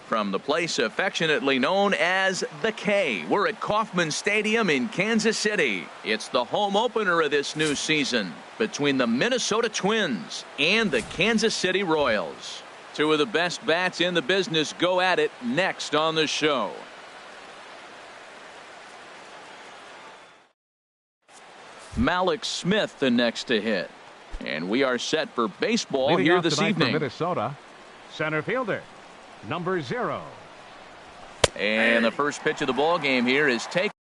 From the place affectionately known as the K, we're at Kauffman Stadium in Kansas City. It's the home opener of this new season between the Minnesota Twins and the Kansas City Royals. Two of the best bats in the business go at it next on the show. Malik Smith the next to hit. And we are set for baseball Leading here this evening. For Minnesota, center fielder, number 0. And the first pitch of the ball game here is taken.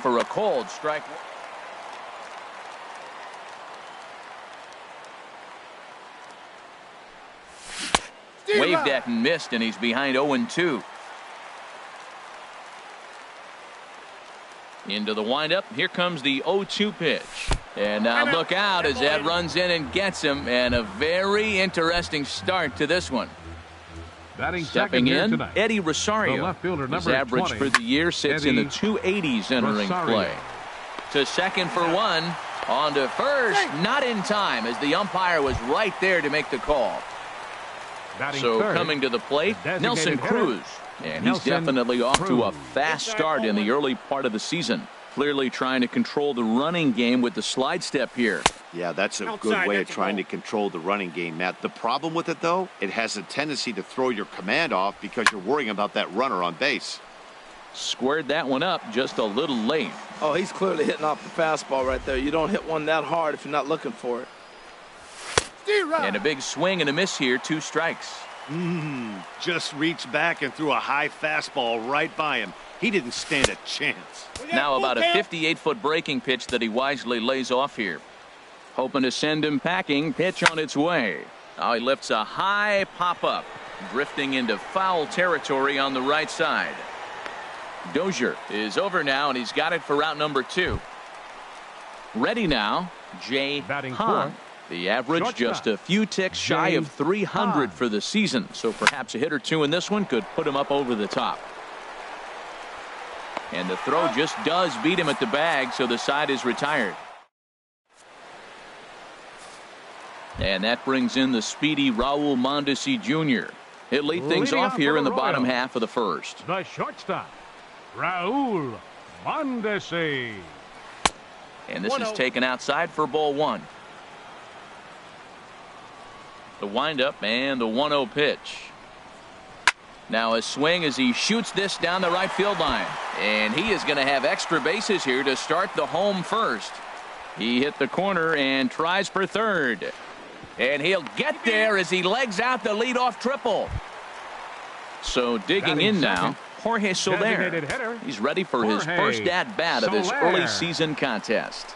For a cold strike. Waved at and missed, and he's behind 0-2. Into the windup. Here comes the 0-2 pitch. And now look out as that runs in and gets him. And a very interesting start to this one. Stepping in, Eddie Rosario. His average for the year sits in the 280s entering play. To second for one. On to first. Not in time as the umpire was right there to make the call. So coming to the plate, Nelson Cruz. And he's definitely off to a fast start in the early part of the season. Clearly trying to control the running game with the slide step here. Yeah, that's a good way of trying to control the running game, Matt. The problem with it, though, it has a tendency to throw your command off because you're worrying about that runner on base. Squared that one up just a little late. Oh, he's clearly hitting off the fastball right there. You don't hit one that hard if you're not looking for it. And a big swing and a miss here, 2 strikes. Just reached back and threw a high fastball right by him. He didn't stand a chance. Now about a 58-foot breaking pitch that he wisely lays off here. Hoping to send him packing. Pitch on its way. Now he lifts a high pop-up. Drifting into foul territory on the right side. Dozier is over now, and he's got it for route number 2. Ready now, Jay Hahn. The average just a few ticks shy of 300 for the season. So perhaps a hit or two in this one could put him up over the top. And the throw just does beat him at the bag, so the side is retired. And that brings in the speedy Raul Mondesi Jr. He'll lead things off here in the bottom half of the first. The shortstop, Raul Mondesi. And this is taken outside for ball 1. The windup and the 1-0 pitch. Now a swing as he shoots this down the right field line. And he is going to have extra bases here to start the home first. He hit the corner and tries for third. And he'll get there as he legs out the leadoff triple. So digging in now, Jorge Soler. He's ready for his first at-bat of this early season contest.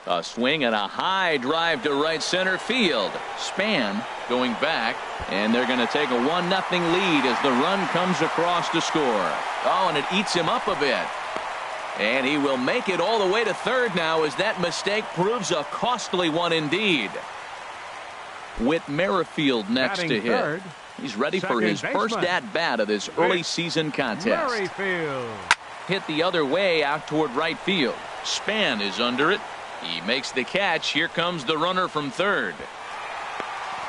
A swing and a high drive to right center field. Span going back, and they're going to take a 1-0 lead as the run comes across to score. Oh, and it eats him up a bit. And he will make it all the way to third now as that mistake proves a costly one indeed. Whit Merrifield next to hit. Third, he's ready for his first at-bat of this early season contest. Merrifield. Hit the other way out toward right field. Span is under it. He makes the catch. Here comes the runner from third.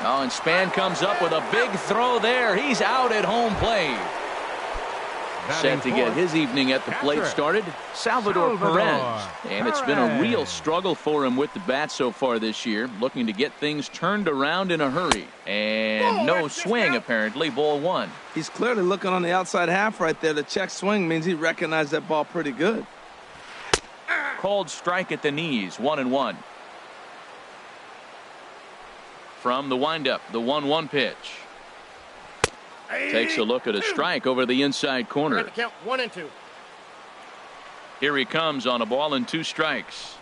Oh, and Span comes up with a big throw there. He's out at home plate. Set to get his evening at the plate started, Salvador Perez. And it's been a real struggle for him with the bat so far this year, looking to get things turned around in a hurry. And no swing, apparently, ball one. He's clearly looking on the outside half right there. The check swing means he recognized that ball pretty good. Called strike at the knees, 1-1. From the windup, the 1-1 pitch. Takes a look at a strike over the inside corner. Count 1 and 2. Here he comes on a ball and 2 strikes.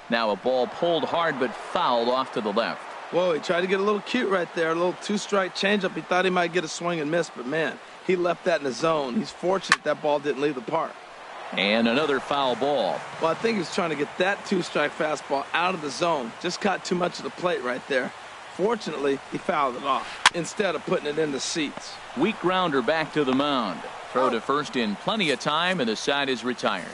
Now a ball pulled hard but fouled off to the left. Whoa, he tried to get a little cute right there. A little 2-strike changeup. He thought he might get a swing and miss, but man, he left that in the zone. He's fortunate that ball didn't leave the park. And another foul ball. Well, I think he was trying to get that 2-strike fastball out of the zone. Just caught too much of the plate right there. Fortunately, he fouled it off instead of putting it in the seats. Weak grounder back to the mound. Throw to first in plenty of time, and the side is retired.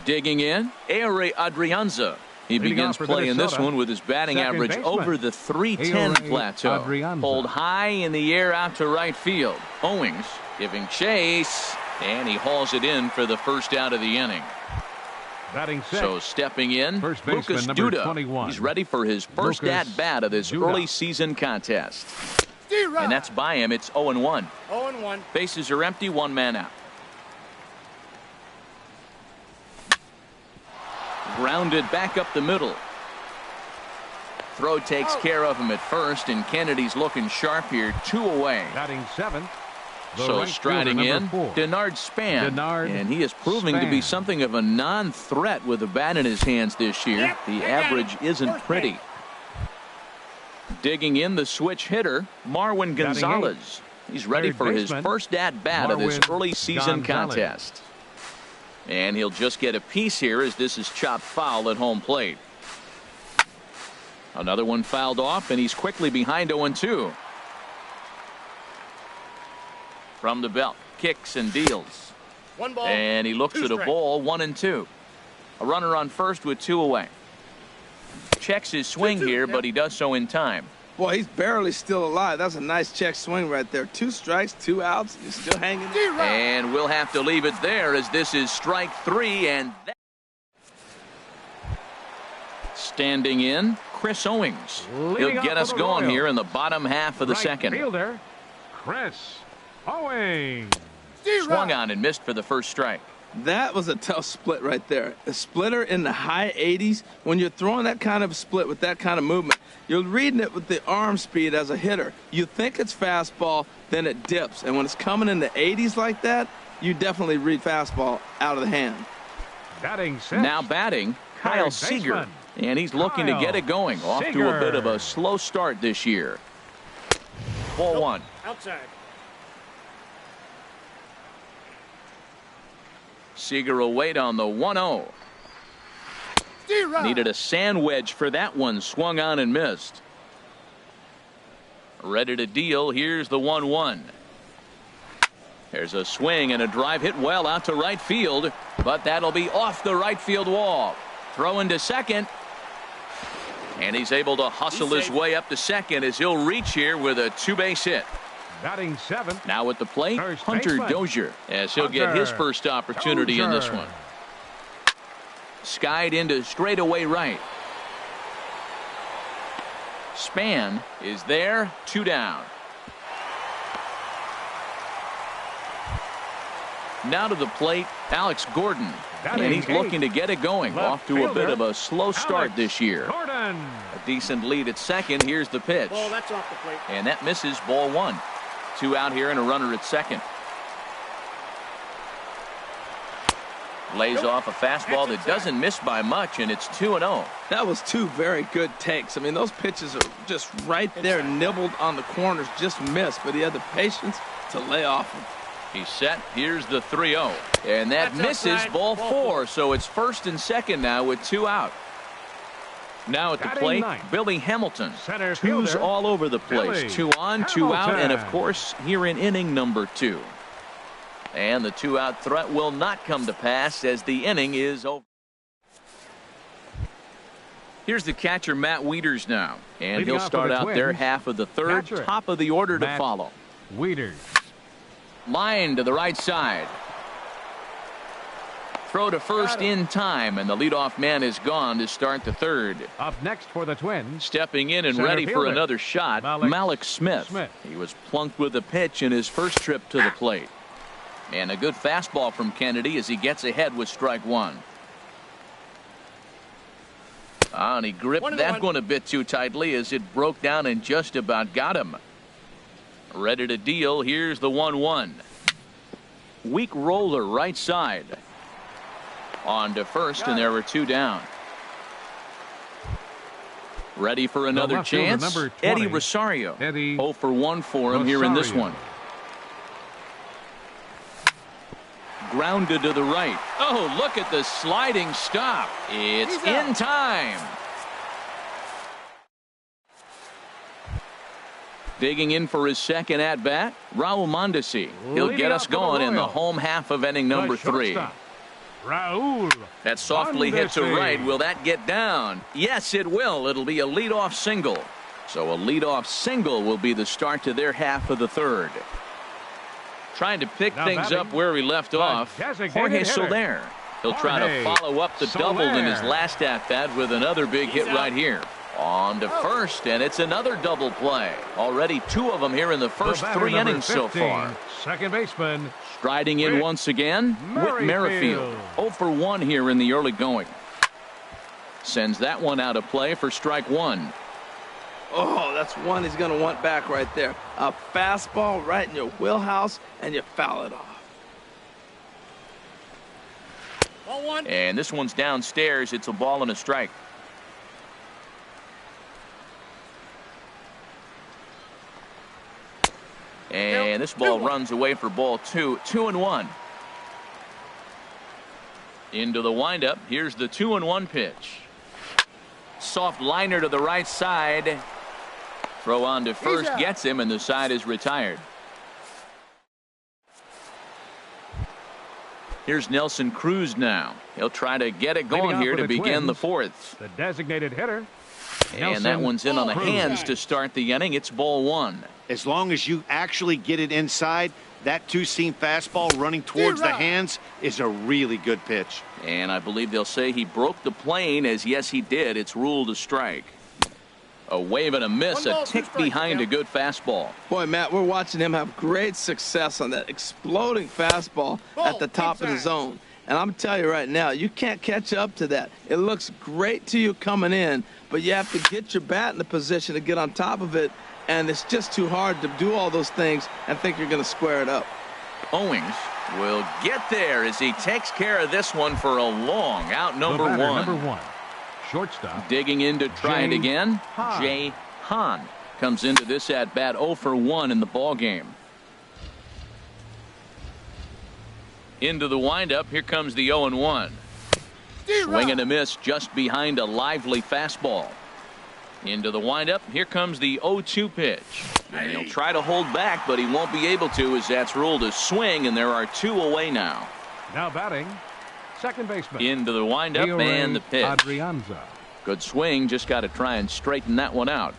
Digging in, Ehire Adrianza. He begins playing this one with his batting average over the 310 plateau. Pulled high in the air out to right field. Owings giving chase, and he hauls it in for the first out of the inning. So stepping in, Lucas Duda. He's ready for his first at-bat of this early season contest. And that's by him. It's 0-1. 0-1. Bases are empty, 1 man out. Grounded back up the middle. Throw takes care of him at first, and Kennedy's looking sharp here, 2 away. Batting 7th. So striding in, Denard Span. And he is proving to be something of a non-threat with a bat in his hands this year. The average isn't pretty. Digging in, the switch hitter, Marwin Gonzalez. He's ready for his first at-bat of this early season contest. And he'll just get a piece here as this is chopped foul at home plate. Another one fouled off, and he's quickly behind 0-2. From the belt, kicks and deals. 1 ball. And he looks at a ball, 1-2. A runner on first with 2 away. Checks his swing here, but he does so in time. Boy, he's barely still alive. That's a nice check swing right there. 2 strikes, 2 outs. He's still hanging. And we'll have to leave it there as this is strike 3. And standing in, Chris Owings. He'll get us going here in the bottom half of the second. Fielder, Chris Owings. Swung on and missed for the first strike. That was a tough split right there. A splitter in the high 80s. When you're throwing that kind of split with that kind of movement, you're reading it with the arm speed as a hitter. You think it's fastball, then it dips. And when it's coming in the 80s like that, you definitely read fastball out of the hand. Batting 6th. Now batting, Kyle Seager. And he's looking to get it going. Off to a bit of a slow start this year. Ball 1. Outside. Seager will wait on the 1-0. Needed a sand wedge for that one. Swung on and missed. Ready to deal. Here's the 1-1. There's a swing and a drive hit well out to right field, but that'll be off the right field wall. Throwing to second. And he's able to hustle his way up to second as he'll reach here with a 2-base hit. Batting 7th. Now at the plate, First Hunter baseman. Dozier, as he'll get his first opportunity in this one. Skied into straightaway right. Span is there, 2 down. Now to the plate, Alex Gordon. And he's looking to get it going. Off to a bit of a slow start this year. Gordon. A decent lead at second. Here's the pitch. Ball, that's off the plate. And that misses, ball 1. 2 out here and a runner at second. Lays off a fastball that doesn't miss by much, and it's 2-0. That was two very good takes. I mean, those pitches are just right there, nibbled on the corners, just missed, but he had the patience to lay off them. He's set. Here's the 3-0. And that misses, ball four. So it's first and second now with 2 out. Now at the plate, Billy Hamilton. Two's all over the place. 2 on, 2 out, and of course, here in inning number 2. And the 2-out threat will not come to pass as the inning is over. Here's the catcher, Matt Wieters, now. And he'll start out their half of the third. Top of the order to follow. Wieters. Line to the right side. Throw to first in time, and the leadoff man is gone to start the third. Up next for the Twins. Stepping in and ready for another shot, Malik Smith. He was plunked with a pitch in his first trip to the plate. And a good fastball from Kennedy as he gets ahead with strike one. And he gripped that one a bit too tightly as it broke down and just about got him. Ready to deal. Here's the 1-1. Weak roller right side. On to first, and there were 2 down. Ready for another chance. Eddie Rosario. 0 for 1 for him here in this one. Grounded to the right. Oh, look at the sliding stop. It's in time. Digging in for his second at-bat, Raul Mondesi. He'll get us going in the home half of inning number 3. Raul. That softly hit to right. Will that get down? Yes, it will. It'll be a leadoff single. So a leadoff single will be the start to their half of the third. Trying to pick things up where he left off. Jorge Soler. He'll try to follow up the double in his last at-bat with another big hit right here. On to first, and it's another double play. Already 2 of them here in the first 3 innings so far. Second baseman. Striding in once again, Whit Merrifield. 0 for 1 here in the early going. Sends that one out of play for strike 1. Oh, that's one he's going to want back right there. A fastball right in your wheelhouse, and you foul it off. Ball 1. And this one's downstairs. It's a ball and a strike. And this ball runs away for ball 2. 2-1. Into the windup. Here's the 2-1 pitch. Soft liner to the right side. Throw on to first gets him, and the side is retired. Here's Nelson Cruz now. He'll try to get it going here to begin the 4th. The designated hitter. And that one's in on the hands to start the inning. It's ball 1. As long as you actually get it inside, that 2-seam fastball running towards the hands is a really good pitch. And I believe they'll say he broke the plane, as yes he did. It's ruled a strike. A wave and a miss, a tick behind a good fastball. Boy, Matt, we're watching him have great success on that exploding fastball at the top of the zone. And I'm telling you right now, you can't catch up to that. It looks great to you coming in, but you have to get your bat in the position to get on top of it, and it's just too hard to do all those things and think you're going to square it up. Owings will get there as he takes care of this one for a long out. Number 1. Number 1. Shortstop. Digging in to try it again. Jay Hahn comes into this at bat 0 for 1 in the ball game. Into the windup. Here comes the 0-1. Swing and a miss just behind a lively fastball. Into the windup. Here comes the 0-2 pitch. And he'll try to hold back, but he won't be able to, as that's ruled a swing, and there are 2 away now. Now batting, second baseman. Into the windup and the pitch. Adrianza. Good swing. Just got to try and straighten that one out.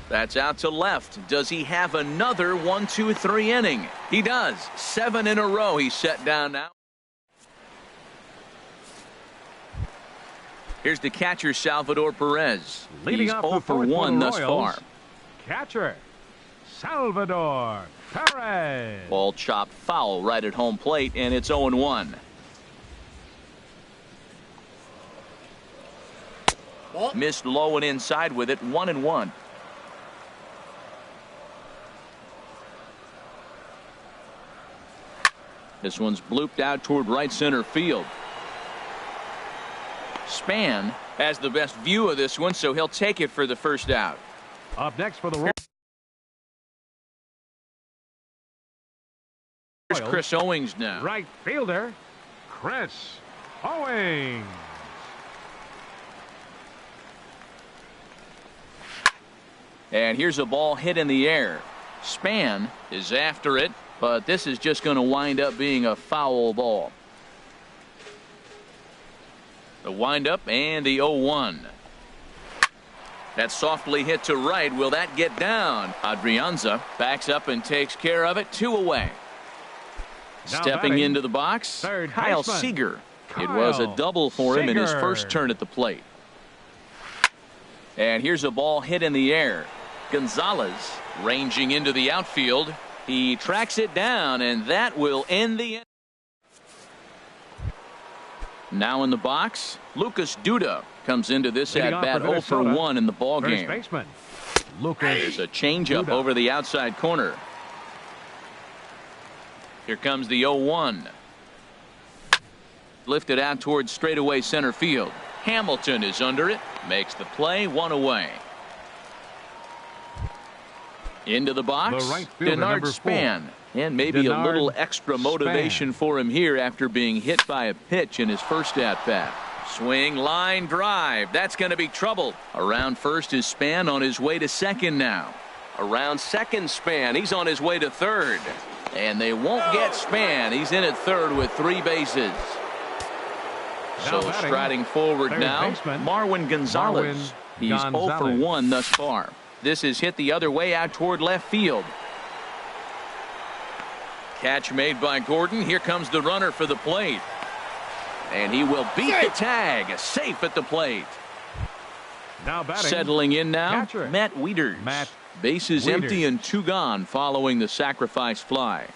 That's out to left. Does he have another 1-2-3 inning? He does. 7 in a row he's set down now. Here's the catcher, Salvador Perez. He's 0 for 1 thus far. Catcher, Salvador Perez. Ball chopped foul right at home plate, and it's 0-1. Missed low and inside with it. 1-1. This one's blooped out toward right center field. Span has the best view of this one, so he'll take it for the first out. Up next for the Royals. Here's Chris Owings now. Right fielder, Chris Owings. And here's a ball hit in the air. Span is after it, but this is just going to wind up being a foul ball. The windup and the 0-1. That's softly hit to right. Will that get down? Adrianza backs up and takes care of it. 2 away. Now Stepping batting, into the box, Kyle baseman, Seager. It was a double for him in his first turn at the plate. And here's a ball hit in the air. Gonzalez ranging into the outfield. He tracks it down, and that will end the inning. Now in the box, Lucas Duda comes into this at bat 0 for 1 in the ball game. Baseman, Lucas There's a changeup over the outside corner. Here comes the 0-1. Lifted out towards straightaway center field. Hamilton is under it, makes the play, 1 away. Into the box, the right fielder, Denard Span. And maybe a little extra motivation for him here after being hit by a pitch in his first at-bat. Swing, line, drive. That's going to be trouble. Around first is Span, on his way to second now. Around second, Span. He's on his way to third. And they won't get Span. He's in at third with 3 bases. So striding forward now, Marwin Gonzalez. He's 0 for 1 thus far. This is hit the other way out toward left field. Catch made by Gordon. Here comes the runner for the plate. And he will beat the tag. Safe at the plate. Now batting, settling in now, catcher, Matt Wieters. Bases empty and 2 gone following the sacrifice fly.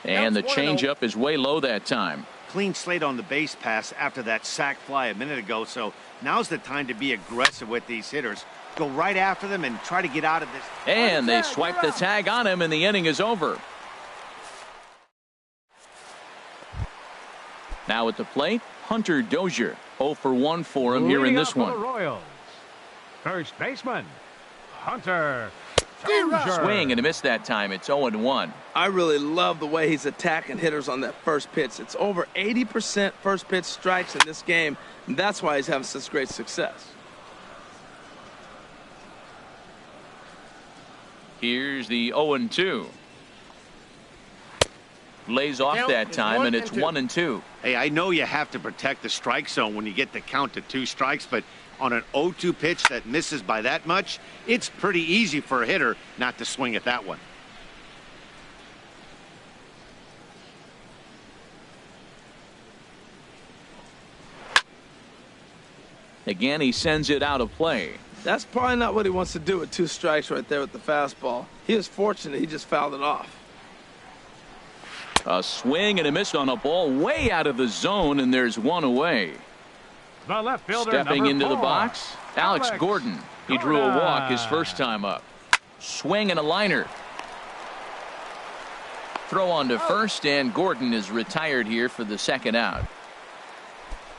And the changeup is way low that time. Clean slate on the base pass after that sac fly a minute ago, so now's the time to be aggressive with these hitters. Go right after them and try to get out of this. And they swipe the tag on him, and the inning is over. Now at the plate, Hunter Dozier. 0 for 1 for him here in this one. Royals. First baseman, Hunter Dozier. Swing and a miss that time. It's 0-1. I really love the way he's attacking hitters on that first pitch. It's over 80% first pitch strikes in this game, and that's why he's having such great success. Here's the 0-2. Lays off that time, and it's 1-2. Hey, I know you have to protect the strike zone when you get the count to 2 strikes, but on an 0-2 pitch that misses by that much, it's pretty easy for a hitter not to swing at that one. Again, he sends it out of play. That's probably not what he wants to do with 2 strikes right there with the fastball. He was fortunate he just fouled it off. A swing and a miss on a ball way out of the zone, and there's 1 away. The left fielder, stepping into 4, the box, Alex Gordon. He drew a walk his first time up. Swing and a liner. Throw on to first, and Gordon is retired here for the second out.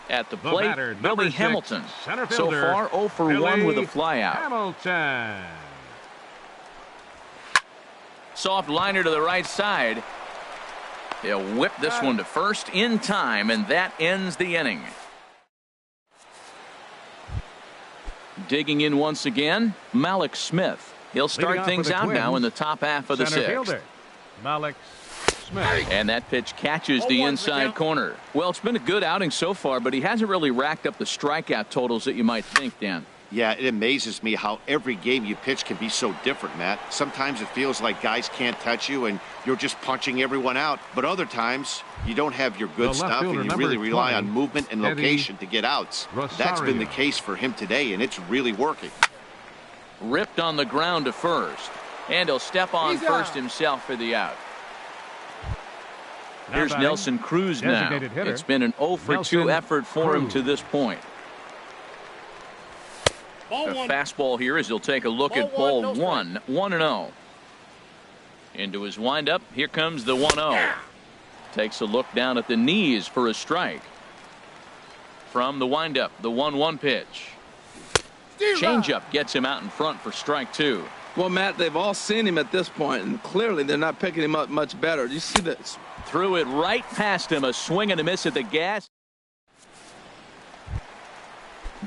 At the plate, batter, Billy 6, Hamilton. center So fielder, far, 0 for 1 with a flyout. Hamilton. Soft liner to the right side. He'll whip this one to first in time, and that ends the inning. Digging in once again, Malik Smith. He'll start things out now in the top half of the Center 6th. Fielder, Malik Smith. And that pitch catches the inside corner. Well, it's been a good outing so far, but he hasn't really racked up the strikeout totals that you might think, Dan. Yeah, it amazes me how every game you pitch can be so different, Matt. Sometimes it feels like guys can't touch you and you're just punching everyone out. But other times, you don't have your good stuff and you really rely on movement and location to get outs. That's been the case for him today, and it's really working. Ripped on the ground to first. And he'll step on first himself for the out. Here's Nelson Cruz now. It's been an 0 for 2 effort for him to this point. The fastball here as he'll take a look at ball 1, 1-0. Into his windup, here comes the 1-0. Takes a look down at the knees for a strike. From the windup, the 1-1 pitch. Changeup gets him out in front for strike 2. Well, Matt, they've all seen him at this point, and clearly they're not picking him up much better. Do you see this? Threw it right past him. A swing and a miss at the gas.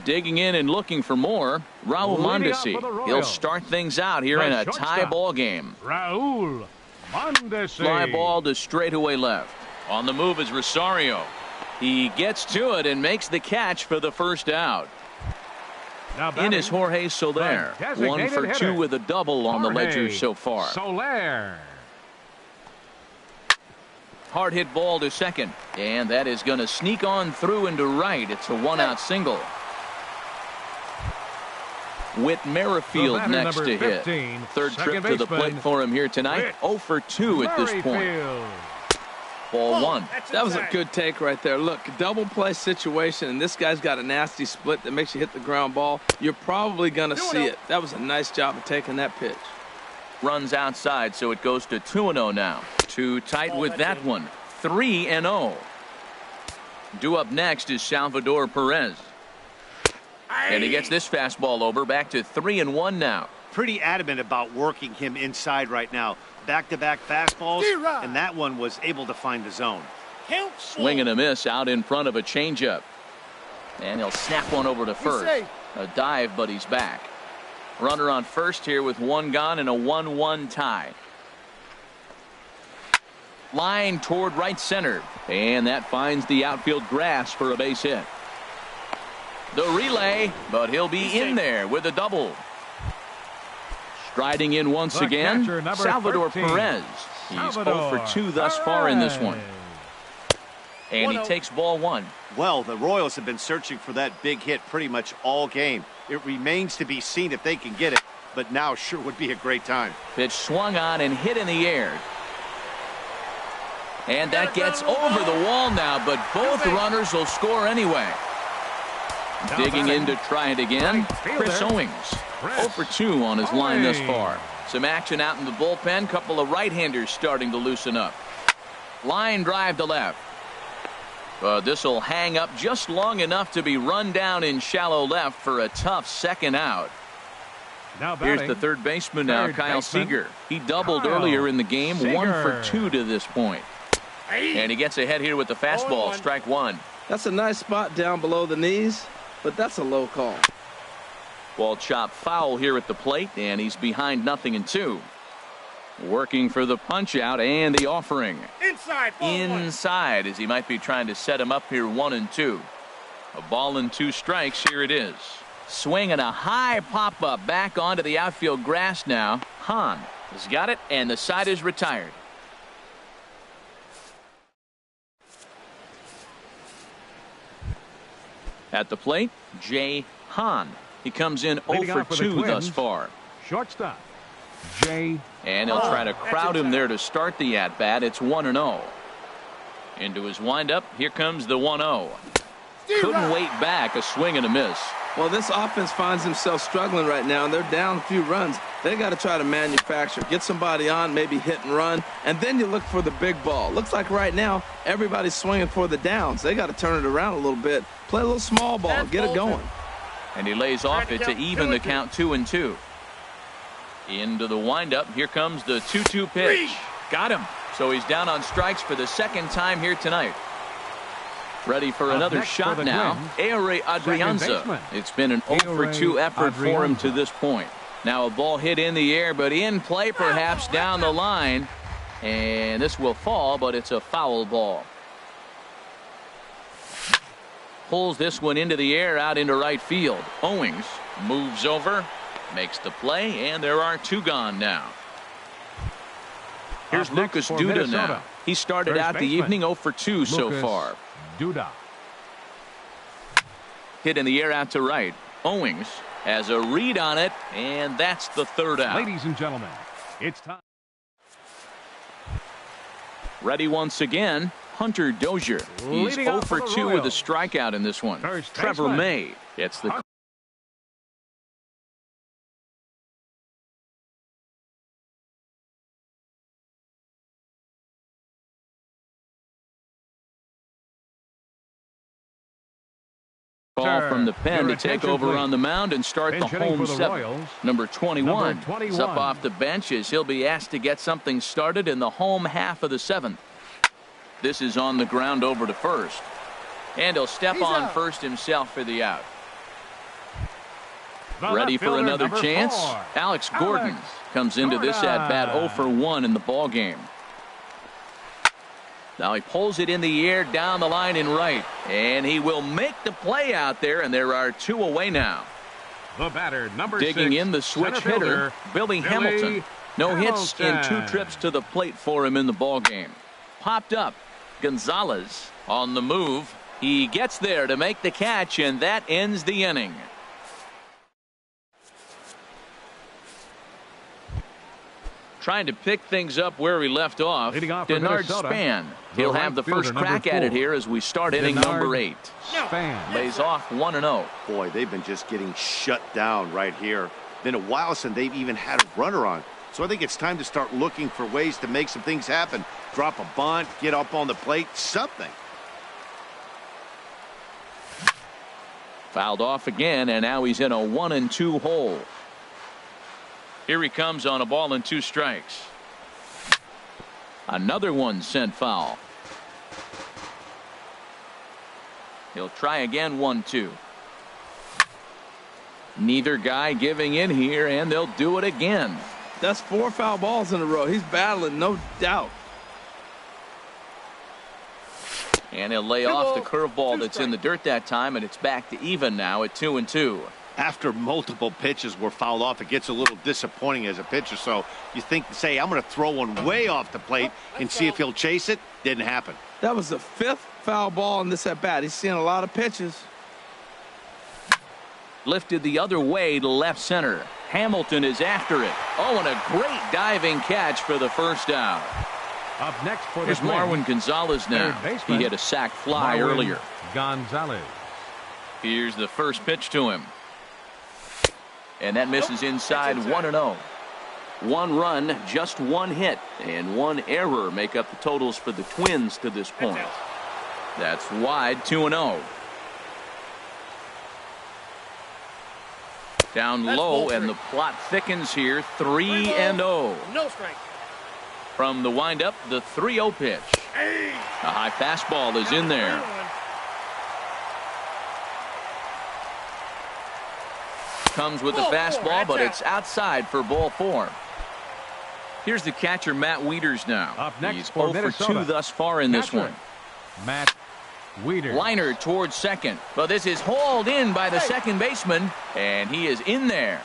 Digging in and looking for more, Raul Mondesi. He'll start things out here in a tie ball game. Raul Mondesi. Fly ball to straightaway left. On the move is Rosario. He gets to it and makes the catch for the first out. In is Jorge Soler. 1 for 2 with a double on the ledger so far. Soler. Hard hit ball to second. And that is going to sneak on through into right. It's a 1-out single. Whit Merrifield next to hit. 15, Third trip to the plate for him here tonight. 0 for 2 at this point. Ball 1. That was a good take right there. Look, double play situation, and this guy's got a nasty split that makes you hit the ground ball. You're probably going to see it. That was a nice job of taking that pitch. Runs outside, so it goes to 2-0 now. Too tight with that one. 3-0. Due up next is Salvador Perez. And he gets this fastball over. Back to 3-1 now. Pretty adamant about working him inside right now. Back-to-back fastballs, and that one was able to find the zone. Swing and a miss out in front of a changeup. And he'll snap one over to first. A dive, but he's back. Runner on first here with 1 gone and a 1-1 tie. Line toward right center. And that finds the outfield grass for a base hit. The relay, but he'll be in there with a double. Striding in once again, Salvador Perez. He's 0 for 2 thus far in this one. And he takes ball 1. Well, the Royals have been searching for that big hit pretty much all game. It remains to be seen if they can get it, but now sure would be a great time. Pitch swung on and hit in the air. And that gets over the wall now, but both runners will score anyway. Digging in to try it again, Chris Owings. 0 for 2 on his line thus far. Some action out in the bullpen. Couple of right-handers starting to loosen up. Line drive to left. This will hang up just long enough to be run down in shallow left for a tough second out. Here's the third baseman now, Kyle Seager. He doubled earlier in the game. 1 for 2 to this point. And he gets ahead here with the fastball. Strike 1. That's a nice spot down below the knees, but that's a low call. Ball chop foul here at the plate, and he's behind 0-2. Working for the punch out and the offering. Inside as he might be trying to set him up here 1-2. A ball and 2 strikes. Here it is. Swing and a high pop up back onto the outfield grass now. Hahn has got it, and the side is retired. At the plate, Jay Hahn. He comes in 0 for 2 thus far. Shortstop, Jay. And he'll try to crowd him there to start the at-bat. It's 1-0. Into his windup. Here comes the 1-0. Couldn't wait back. A swing and a miss. Well, this offense finds himself struggling right now, and they're down a few runs. They got to try to manufacture, get somebody on, maybe hit and run, and then you look for the big ball. Looks like right now everybody's swinging for the downs. They got to turn it around a little bit, play a little small ball, get it going. And he lays off it to even the count 2-2. Into the windup. Here comes the 2-2 pitch. Got him. So he's down on strikes for the second time here tonight. Ready for another shot now. Ehire Adrianza. It's been an 0 for 2 effort for him to this point. Now a ball hit in the air, but in play perhaps down the line. And this will fall, but it's a foul ball. Pulls this one into the air out into right field. Owings moves over, makes the play, and there are 2 gone now. Here's Lucas Duda now. He started out the evening 0 for 2 so far. Duda. Hit in the air out to right. Owings has a read on it, and that's the third out. Ladies and gentlemen, it's time. Ready once again, Hunter Dozier. He's 0 for 2 with a strikeout in this one. Trevor May gets the call from the pen to take over on the mound and start the home seventh. Number 21 is up off the bench as he'll be asked to get something started in the home half of the seventh. This is on the ground over to first. And he'll step on first himself for the out. Ready for another chance? Alex Gordon comes into this at-bat 0 for 1 in the ball game. Now he pulls it in the air down the line in right. And he will make the play out there, and there are 2 away now. The batter, number Digging 6, in the switch hitter, Billy Hamilton. No hits in 2 trips to the plate for him in the ball game. Popped up. Gonzalez on the move. He gets there to make the catch, and that ends the inning. Trying to pick things up where we left off. Denard Span. He'll have the first crack at it here as we start inning number 8. Span lays off 1-0. Boy, they've been just getting shut down right here. Been a while since they've even had a runner on. So I think it's time to start looking for ways to make some things happen. Drop a bunt, get up on the plate, something. Fouled off again, and now he's in a 1-2 hole. Here he comes on a ball and 2 strikes. Another one sent foul. He'll try again, 1-2. Neither guy giving in here, and they'll do it again. That's 4 foul balls in a row. He's battling, no doubt. And he'll lay off the curveball that's in the dirt that time, and it's back to even now at 2-2. After multiple pitches were fouled off, it gets a little disappointing as a pitcher. So you say, I'm going to throw one way off the plate and see if he'll chase it. Didn't happen. That was the 5th foul ball in this at-bat. He's seeing a lot of pitches. Lifted the other way to left center. Hamilton is after it. Oh, and a great diving catch for the first out. Up next for Here's Marwin Gonzalez now. He had a sac fly earlier. Gonzalez. Here's the first pitch to him. And that misses inside 1-0. 1 run, just 1 hit, and 1 error make up the totals for the Twins to this point. That's wide, 2-0. Down low, and the plot thickens here, 3-0. No strike. From the windup, the 3-0 pitch. A high fastball is in there. Comes with the fastball, but it's outside for ball 4. Here's the catcher, Matt Wieters now. Up next He's for 0 for 2 thus far in this one. Matt Wieters. Liner towards second. But this is hauled in by the second baseman, and he is in there.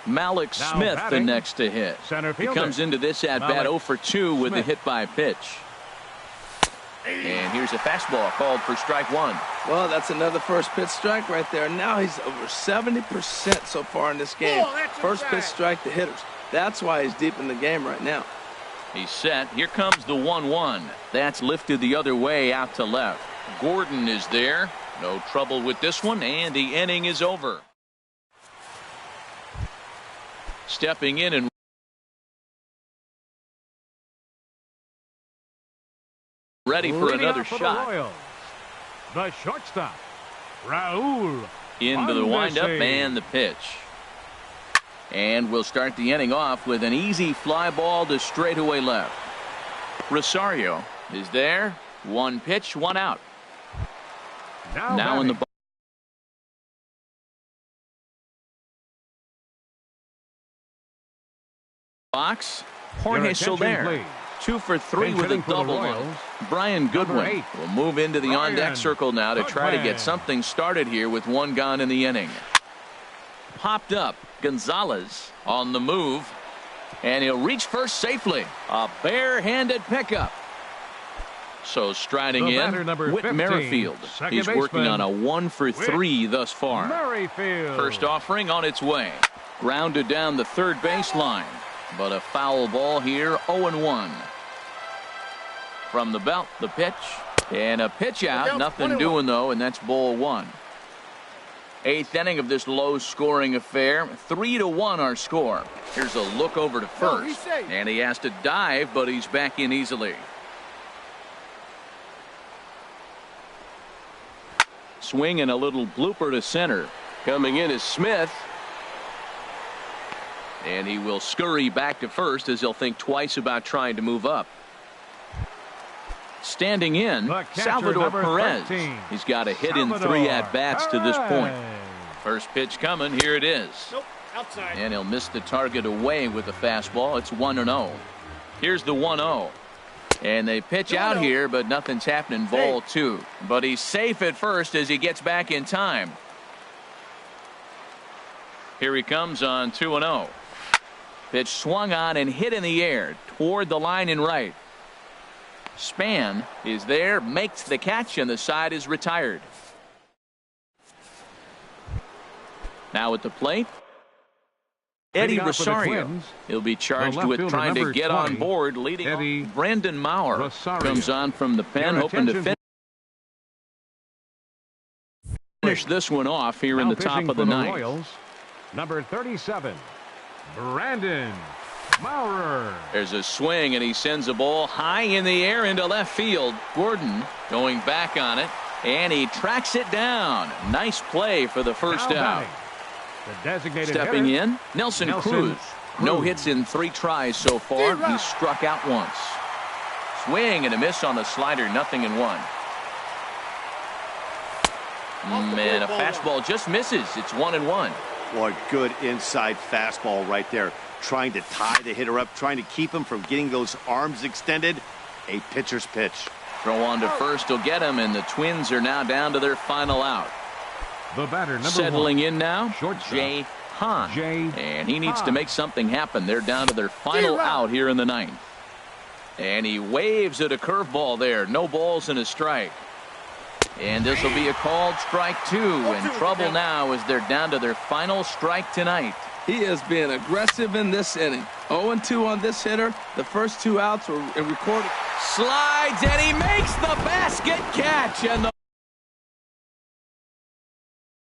Malik Smith the next to hit. He comes into this at-bat 0 for 2 with the hit by pitch. And here's a fastball called for strike 1. Well, that's another first pitch strike right there. Now he's over 70% so far in this game. First pitch strike to hitters. That's why he's deep in the game right now. He's set. Here comes the 1-1. That's lifted the other way out to left. Gordon is there. No trouble with this one, and the inning is over. Stepping in and ready for another shot. The shortstop, Raul. Into the windup and the pitch. And we'll start the inning off with an easy fly ball to straightaway left. Rosario is there. 1 pitch, 1 out. Now in the box, Jorge Soler. 2 for 3 with a double. Brian Goodwin will move into the on-deck circle now to try to get something started here with 1 gone in the inning. Popped up. Gonzalez on the move. And he'll reach first safely. A bare-handed pickup. So striding in, Whit Merrifield. He's working on a 1 for 3 thus far. First offering on its way. Grounded down the third baseline. But a foul ball here, 0-1. From the belt, the pitch. And a pitch out. Nothing doing, though, and that's ball 1. 8th inning of this low-scoring affair. 3-1 our score. Here's a look over to first. And he has to dive, but he's back in easily. Swing and a little blooper to center. Coming in is Smith. And he will scurry back to first as he'll think twice about trying to move up. Standing in, Salvador Perez. He's got a hit in 3 at-bats to this point. First pitch coming. Here it is. Nope, outside. And he'll miss the target away with the fastball. It's 1-0. Here's the 1-0. And they pitch out here, but nothing's happening. Ball 2. But he's safe at first as he gets back in time. Here he comes on 2-0. Pitch swung on and hit in the air toward the line and right. Span is there, makes the catch, and the side is retired. Now at the plate, Eddie Rosario. He'll be charged with trying to get on board, leading off. Brandon Maurer comes on from the pen, hoping to finish this one off here in the top of the ninth. Number 37, Brandon Maurer. There's a swing, and he sends a ball high in the air into left field. Gordon going back on it, and he tracks it down. Nice play for the first out. The designated Stepping hitter, in, Nelson Cruz. No hits in 3 tries so far. He struck out once. Swing and a miss on the slider, 0-1. Man, a fastball just misses. It's 1-1. Boy, good inside fastball right there. Trying to tie the hitter up, trying to keep him from getting those arms extended. A pitcher's pitch. Throw on to first will get him, and the Twins are now down to their final out. The batter, number Settling 1, in now, shortstop, Jay Hahn. And he needs to make something happen. They're down to their final out here in the 9th. And he waves at a curveball there. No balls and a strike. And this will be a called strike 2. In trouble now as they're down to their final strike tonight. He is being aggressive in this inning. 0-2 on this hitter. The first 2 outs were recorded. Slides, and he makes the basket catch. And the